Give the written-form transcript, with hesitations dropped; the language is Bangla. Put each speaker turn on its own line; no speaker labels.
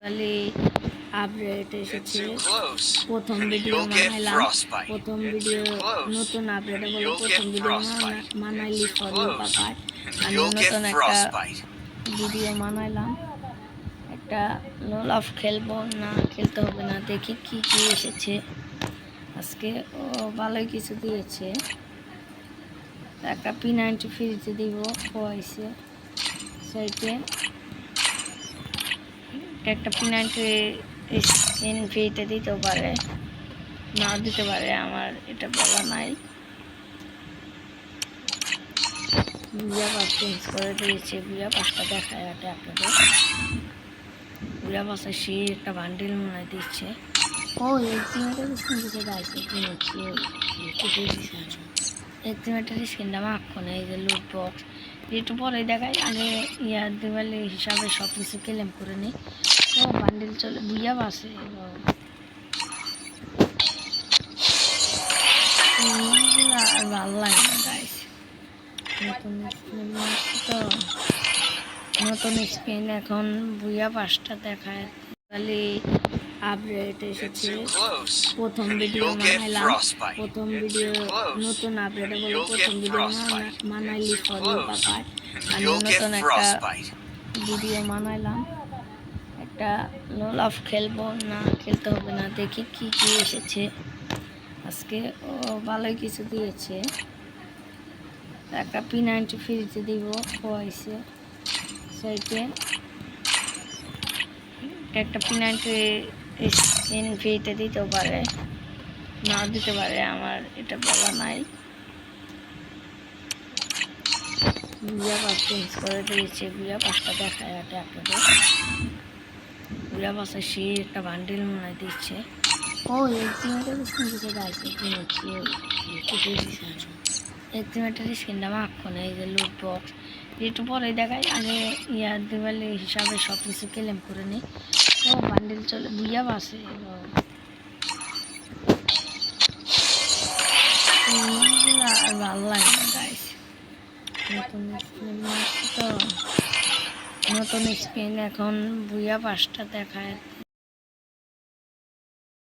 খালি আপডেট এসেছে। প্রথম ভিডিও বানাইলাম, প্রথম ভিডিও নতুন আপডেটে বলে প্রথম ভিডিও বানাইলি সরি পাপায়। আমি নতুন একটা ভিডিও বানাইলাম, একটা লোলাফ খেলবো না খেলতে হবে না, দেখি কি কি এসেছে আজকে। ও ভালোই কিছু দিয়েছে, একটা P90 ফ্রিতে দিব হয়েছে সাইটে, একটা P90 স্ক্রিন ফ্রিতে দিতেও পারে না দিতে পারে, আমার এটা বলা নাই। বুয়া পাস চেঞ্জ করে দিয়েছে, বুয়া পাসটা দেখায় এটা আপনাদের। বুয়া পাসে সে একটা বান্ডিল মনে দিচ্ছে। ও এক্সিমেটার স্ক্রিন দিতে যাইছে কিনেছি, এক্সিমেটার স্ক্রিনটা মাখন এই যে লুট বক্স একটু পরে দেখায়, আগে ইয়ার দিওয়ালি হিসাবে সব কিছু ক্লেম করে নিই। ও বান্ডিল চলে বুয়া পাসে আর ভালো লাগে না গাইস। নতুন স্ক্রিন এখন বুয়া পাসটা দেখায়। খালি আপডেট এসেছে। প্রথম ভিডিও বানাইলাম, প্রথম ভিডিও নতুন আপডেটে বলে প্রথম ভিডিও বানাইলি সরি পাপায়। আমি নতুন একটা ভিডিও বানাইলাম, একটা লোলাফ খেলবো না খেলতে হবে না, দেখি কি কি এসেছে আজকে। ও ভালোই কিছু দিয়েছে, একটা P90 ফ্রিতে দিব হয়েছে সাইটে, একটা P90 স্ক্রিন ফ্রিতে দিতেও পারে না দিতে পারে, আমার এটা বলা নাই। বুয়া পাস চেঞ্জ করে দিয়েছে, বুয়া পাসটা দেখায় এটা আপনাদের। বুয়া পাসে সে একটা বান্ডিল মনে দিচ্ছে। ও এক্সিমেটার স্ক্রিন দিতে যাইছে কিনেছি, এক্সিমেটার স্ক্রিনটা মাখন এই যে লুট বক্স একটু পরে দেখায়, আগে ইয়ার দিওয়ালি হিসাবে সব কিছু ক্লেম করে নিই। ও বান্ডিল চলে বুয়া পাসে আর ভালো লাগে না গাইস। নতুন স্ক্রিন এখন বুয়া পাসটা দেখায়।